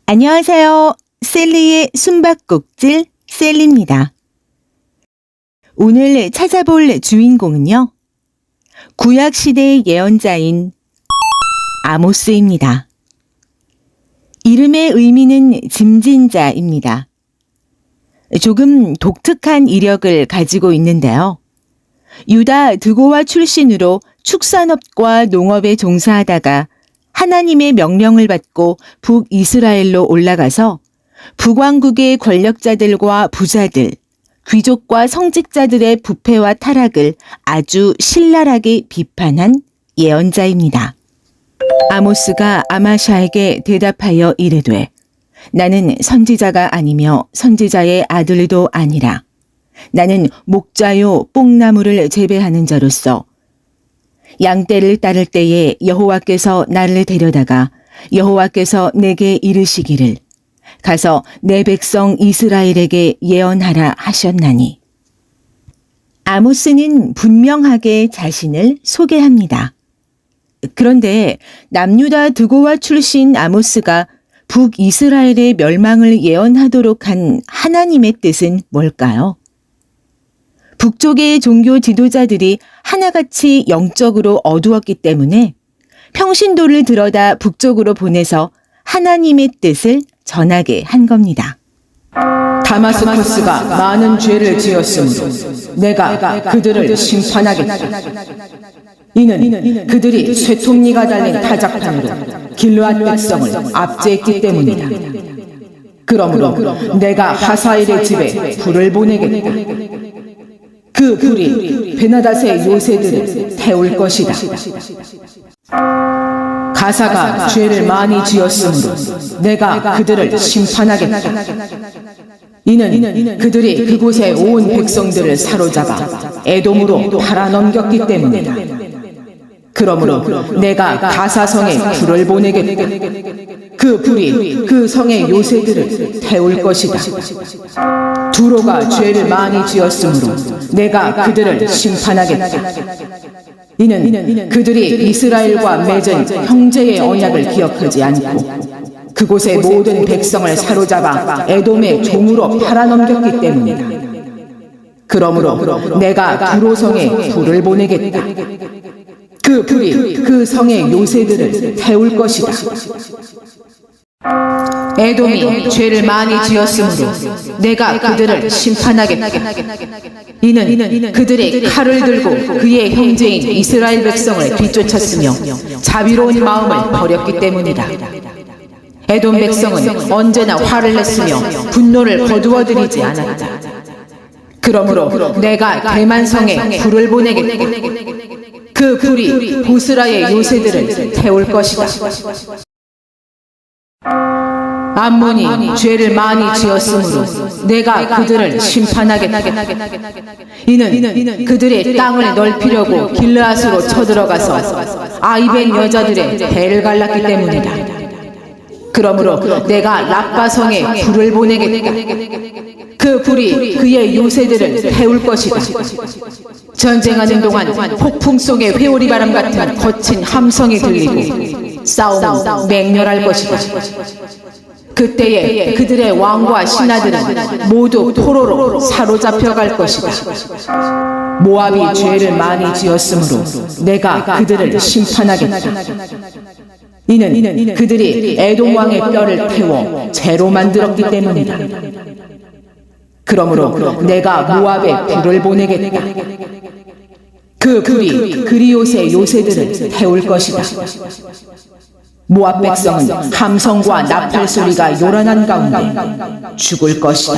안녕하세요. 셀리의 숨바꼭질 셀리입니다. 오늘 찾아볼 주인공은요. 구약시대의 예언자인 아모스입니다. 이름의 의미는 짐진자입니다. 조금 독특한 이력을 가지고 있는데요. 유다 드고와 출신으로 축산업과 농업에 종사하다가 하나님의 명령을 받고 북이스라엘로 올라가서 북왕국의 권력자들과 부자들, 귀족과 성직자들의 부패와 타락을 아주 신랄하게 비판한 예언자입니다. 아모스가 아마샤에게 대답하여 이르되 나는 선지자가 아니며 선지자의 아들도 아니라 나는 목자요 뽕나무를 재배하는 자로서 양떼를 따를 때에 여호와께서 나를 데려다가 여호와께서 내게 이르시기를 가서 내 백성 이스라엘에게 예언하라 하셨나니. 아모스는 분명하게 자신을 소개합니다. 그런데 남유다 드고와 출신 아모스가 북이스라엘의 멸망을 예언하도록 한 하나님의 뜻은 뭘까요? 북쪽의 종교 지도자들이 하나같이 영적으로 어두웠기 때문에 평신도를 들여다 북쪽으로 보내서 하나님의 뜻을 전하게 한 겁니다. 다마스커스가 많은 죄를 지었으므로 내가 그들을 심판하겠다. 이는 그들이 쇠톱니가 달린 타작판으로 길르앗 백성을 압제했기 때문이다. 그러므로 내가 하사엘의 집에 불을 보내겠다. 그 불이 베나닷의 요새들을 태울 것이다. 가사가 죄를 많이 지었으므로 내가 그들을 심판하겠다. 이는 그들이 그곳에 온 백성들을 사로잡아 에돔으로 팔아넘겼기 때문이다. 그러므로 내가 가사성에 불을 보내겠다. 그 불이 그 성의 요새들을 태울 것이다. 두로가 죄를 많이 지었으므로 내가 그들을 심판하겠다. 이는 그들이 이스라엘과 맺은 형제의 언약을 기억하지 않고 그곳의 모든 백성을 사로잡아 에돔의 종으로 팔아넘겼기 때문이다. 그러므로 내가 두로성에 불을 보내겠다. 그 불이 그 성의 요새들을 태울 것이다. 에돔이 죄를 많이 지었으므로 내가 그들을 심판하겠다. 이는 그들이 칼을 들고 그의 형제인 이스라엘 백성을 뒤쫓았으며 자비로운 마음을 버렸기 때문이다. 에돔 백성은 언제나 화를 냈으며 분노를 거두어들이지 않았다. 그러므로 내가 대만성에 불을 보내겠다. 그 불이 보스라의 요새들을 태울 것이다. 암몬이 죄를 많이 지었으므로 내가 그들을 심판하겠다. 이는 그들의 땅을 넓히려고 길르앗으로 쳐들어가서 아이벤 여자들의 배를 갈랐기 때문이다. 그러므로 내가 랍바성에 불을 보내겠다. 그 불이 그의 요새들을 태울 것이다. 전쟁하는 동안 폭풍 속의 회오리 바람 같은 거친 함성이 들리고 싸움은 맹렬할 것이다. 그때에 그들의 왕과 신하들은 모두 포로로 사로잡혀갈 것이다. 모압이 죄를 많이 지었으므로 내가 그들을 심판하겠다. 이는 그들이 에돔 왕의 뼈를 태워 재로 만들었기 때문이다. 그러므로 내가 모압에 불을 보내겠다. 그 불이 그리옷의 요새들을 태울 것이다. 모압 백성은 함성과 나팔 소리가 요란한 가운데 죽을 것이다.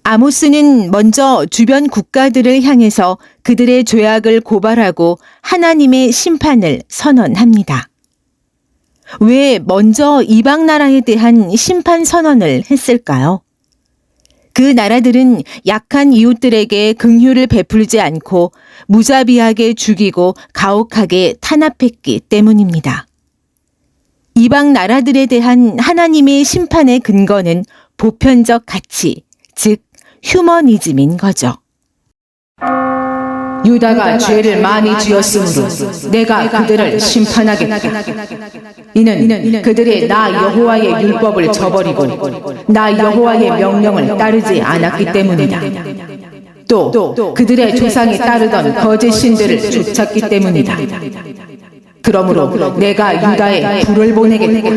아모스는 먼저 주변 국가들을 향해서 그들의 죄악을 고발하고 하나님의 심판을 선언합니다. 왜 먼저 이방 나라에 대한 심판 선언을 했을까요? 그 나라들은 약한 이웃들에게 긍휼을 베풀지 않고 무자비하게 죽이고 가혹하게 탄압했기 때문입니다. 이방 나라들에 대한 하나님의 심판의 근거는 보편적 가치, 즉 휴머니즘인 거죠. 유다가 죄를 많이 지었으므로 내가 그들을 심판하겠다. 이는 그들이 나 여호와의 율법을 저버리고 나 여호와의 명령을 따르지 않았기 때문이다. 또 그들의 조상이 따르던 거짓 신들을 쫓았기 때문이다. 그러므로 내가 유다에 불을 보내겠다.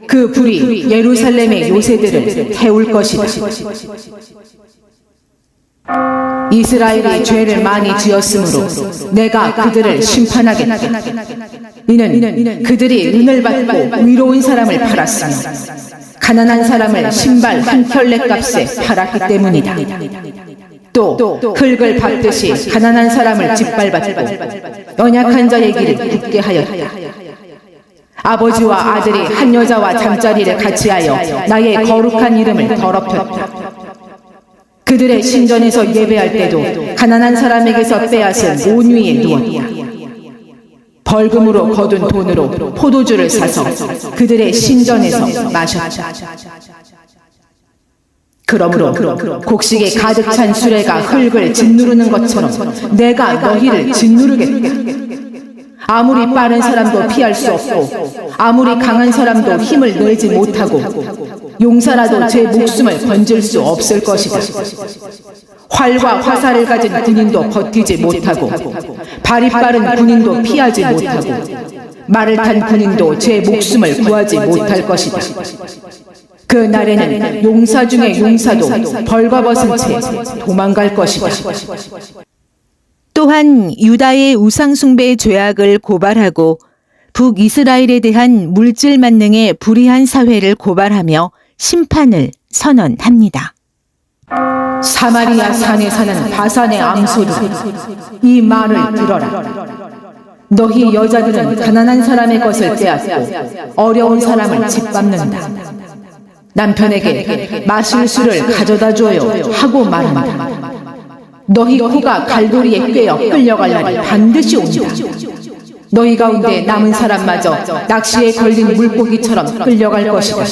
그 불이 예루살렘의 요새들을 태울 것이다. 이스라엘이 죄를 많이 지었으므로 내가 그들을 심판하겠다. 이는 그들이 은을 받고 의로운 사람을 팔았으며 가난한 사람을 신발 한 켤레 값에 팔았기 때문이다. 또 흙을 밟듯이 가난한 사람을 짓밟았고 연약한 자의 길을 굳게 하였다. 아버지와 아들이 한 여자와 잠자리를 같이하여 나의 거룩한 이름을 더럽혔다. 그들의 신전에서 예배할 때도 가난한 사람에게서 빼앗은 온 위에 누웠다. 벌금으로 거둔 돈으로 포도주를 사서 그들의 신전에서 마셨다. 그러므로 곡식에 가득 찬 수레가 흙을 짓누르는 것처럼 내가 너희를 짓누르겠다. 아무리 빠른 사람도 피할 수 없고 아무리 강한 사람도 힘을 내지 못하고 용사라도 제 목숨을 건질 수 없을 것이다. 활과 화살을 가진 군인도 버티지 못하고 발이 빠른 군인도 피하지 못하고 말을 탄 군인도 제 목숨을 구하지 못할 것이다. 그 날에는 용사 중에 용사도 벌거벗은 채 도망갈 것이다. 또한 유다의 우상숭배 죄악을 고발하고 북이스라엘에 대한 물질 만능의 불의한 사회를 고발하며 심판을 선언합니다. 사마리아 산에 사는 바산의 암소들, 이 말을 들어라. 너희 여자들은 가난한 사람의 것을 빼앗고 어려운 사람을 짓밟는다. 남편에게 마실 수를 가져다 줘요 하고 말한다. 너희 코가 갈도리에 꿰어 끌려갈 날이 반드시 온다. 너희 가운데 남은 사람마저 낚시에 걸린 물고기처럼 끌려갈 것이다.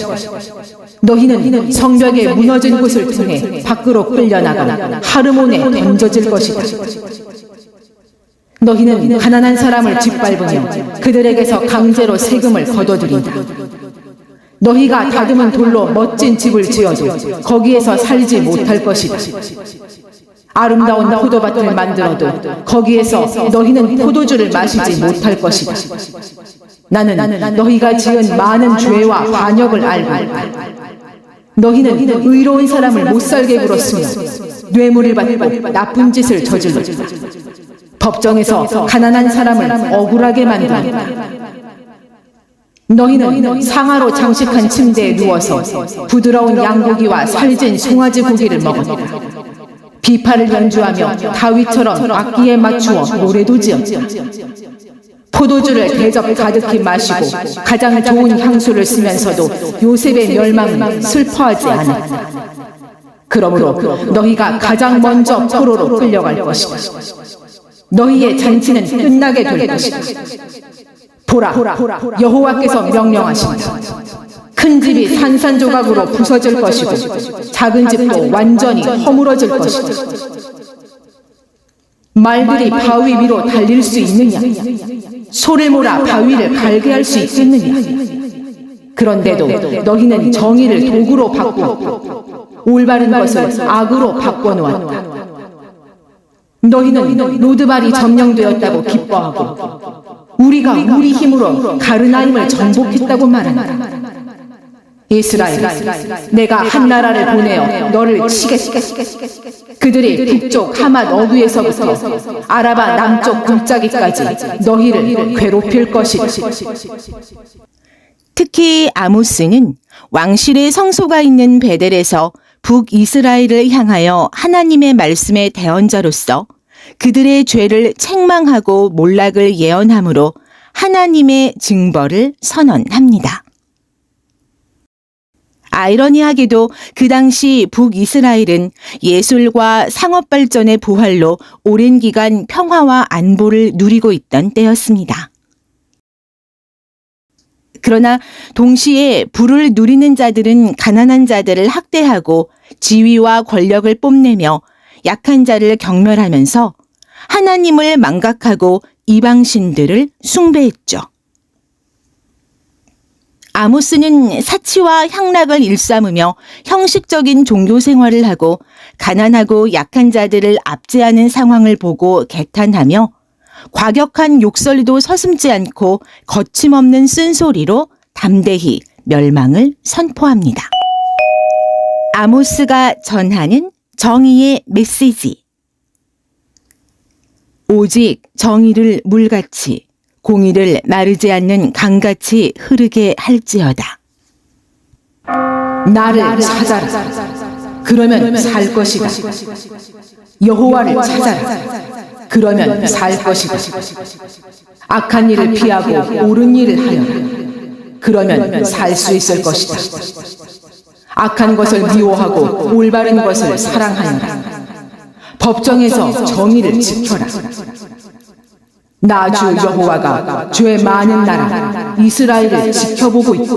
너희는 성벽에 무너진 곳을 통해 밖으로 끌려나가 하르몬에 던져질 것이다. 너희는 가난한 사람을 짓밟으며 그들에게서 강제로 세금을 거둬들인다. 너희가 다듬은 돌로 멋진 집을 지어도 거기에서 살지 못할 것이다. 아름다운 포도밭을 만들어도 거기에서 너희는 포도주를 마시지 못할 것이다. 나는 너희가 지은 많은 죄와 반역을 알고 너희는 의로운 사람을 못살게 굴었으며 뇌물을 받고 나쁜 짓을 저질렀다. 법정에서 가난한 사람을 억울하게 만든다. 너희는 상아로 장식한 침대에 누워서 부드러운 양고기와 살진 송아지 고기를 먹었다. 비파를 연주하며 다윗처럼 악기에 맞추어 노래도 지었다. 포도주를 대접 가득히 마시고 가장 좋은 향수를 쓰면서도 요셉의 멸망을 슬퍼하지 않았다. 그러므로 너희가 가장 먼저 포로로 끌려갈 것이다. 너희의 잔치는 끝나게 될 것이다. 보라, 여호와께서 명령하신다. 큰 집이 산산조각으로 부서질 것이고 작은 집도 완전히 허물어질 것이다. 말들이 바위 위로 달릴 수 있느냐? 소를 몰아 바위를 갈게 할 수 있겠느냐? 그런데도 너희는 정의를 도구로 바꾸었고 올바른 것을 악으로 바꿔놓았다. 너희는 로드발이 점령되었다고 기뻐하고 우리가 우리 힘으로 가르나임을 정복했다고 말한다. 이스라엘, 내가 한 나라를 보내어 너를 치겠다. 그들이 북쪽 하맛 어귀에서부터 아라바 남쪽 굴짜기까지 너희를 괴롭힐 것이다. 특히 아모스는 왕실의 성소가 있는 베델에서 북이스라엘을 향하여 하나님의 말씀의 대언자로서 그들의 죄를 책망하고 몰락을 예언함으로 하나님의 징벌을 선언합니다. 아이러니하게도 그 당시 북이스라엘은 예술과 상업 발전의 부활로 오랜 기간 평화와 안보를 누리고 있던 때였습니다. 그러나 동시에 부를 누리는 자들은 가난한 자들을 학대하고 지위와 권력을 뽐내며 약한 자를 경멸하면서 하나님을 망각하고 이방신들을 숭배했죠. 아모스는 사치와 향락을 일삼으며 형식적인 종교 생활을 하고 가난하고 약한 자들을 압제하는 상황을 보고 개탄하며 과격한 욕설도 서슴지 않고 거침없는 쓴소리로 담대히 멸망을 선포합니다. 아모스가 전하는 정의의 메시지. 오직 정의를 물같이, 공의를 마르지 않는 강같이 흐르게 할지어다. 나를 찾아라. 그러면 살 것이다. 여호와를 찾아라. 그러면 살 것이다. 악한 일을 피하고 옳은 일을 하여라. 그러면 살 수 있을 것이다. 악한 것을 미워하고 올바른 것을 사랑하여라. 법정에서 정의를 지켜라. 나 주 여호와가 죄 많은 나라 이스라엘을 지켜보고 있다.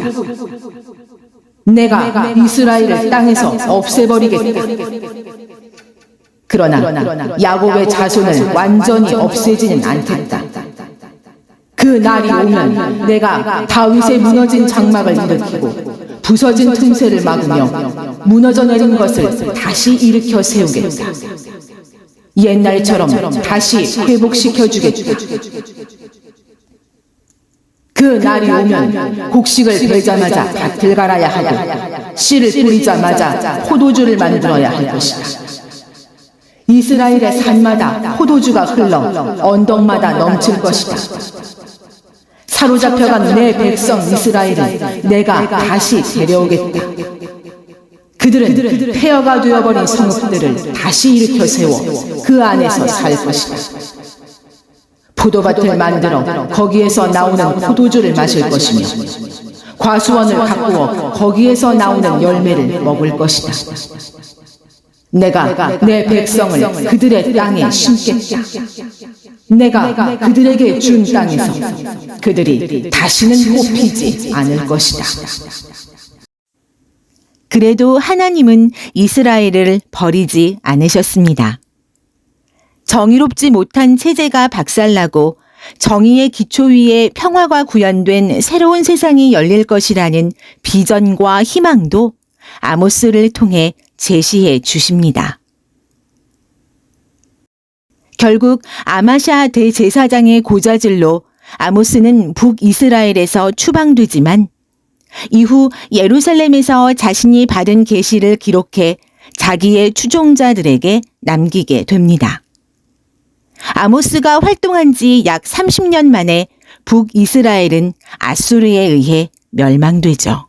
내가 이스라엘을 땅에서 없애버리겠다. 그러나 야곱의 자손을 완전히 없애지는 않겠다. 그 날이 오면 내가 다윗의 무너진 장막을 일으키고 부서진 틈새를 막으며 무너져 내린 것을 다시 일으켜 세우겠다. 옛날처럼 다시 회복시켜 주겠다. 그 날이 오면 곡식을 베자마자 밭을 갈아야 하고 씨를 뿌리자마자 포도주를 만들어야 할 것이다. 이스라엘의 산마다 포도주가 흘러 언덕마다 넘칠 것이다. 사로잡혀간 내 백성 이스라엘을 내가 다시 데려오겠다. 그들은 폐허가 되어버린 성읍들을 다시 일으켜 세워 그 안에서 살 것이다. 포도밭을 만들어 거기에서 나오는 포도주를 마실 것이며 과수원을 가꾸어 거기에서 나오는 열매를 먹을 것이다. 내가 내 백성을 그들의 땅에 심겠다. 내가 그들에게 준 땅에서 그들이 다시는 뽑히지 않을 것이다. 그래도 하나님은 이스라엘을 버리지 않으셨습니다. 정의롭지 못한 체제가 박살나고 정의의 기초 위에 평화가 구현된 새로운 세상이 열릴 것이라는 비전과 희망도 아모스를 통해 제시해 주십니다. 결국 아마샤 대제사장의 고자질로 아모스는 북이스라엘에서 추방되지만 이후 예루살렘에서 자신이 받은 계시를 기록해 자기의 추종자들에게 남기게 됩니다. 아모스가 활동한 지 약 30년 만에 북이스라엘은 아수르에 의해 멸망되죠.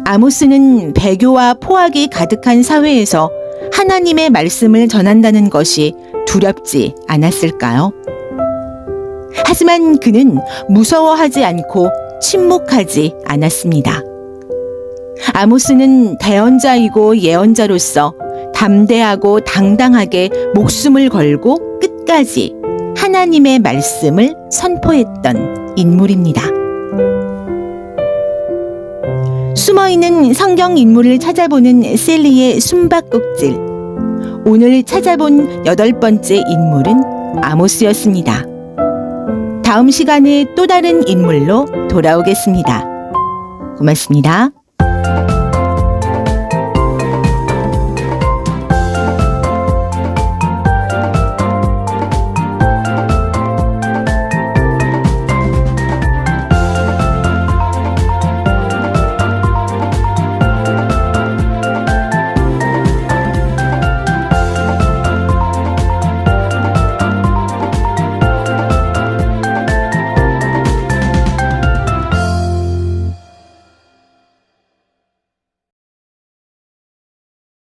아모스는 배교와 포악이 가득한 사회에서 하나님의 말씀을 전한다는 것이 두렵지 않았을까요? 하지만 그는 무서워하지 않고 침묵하지 않았습니다. 아모스는 대언자이고 예언자로서 담대하고 당당하게 목숨을 걸고 끝까지 하나님의 말씀을 선포했던 인물입니다. 숨어있는 성경 인물을 찾아보는 셀리의 숨바꼭질. 오늘 찾아본 8번째 인물은 아모스였습니다. 다음 시간에 또 다른 인물로 돌아오겠습니다. 고맙습니다.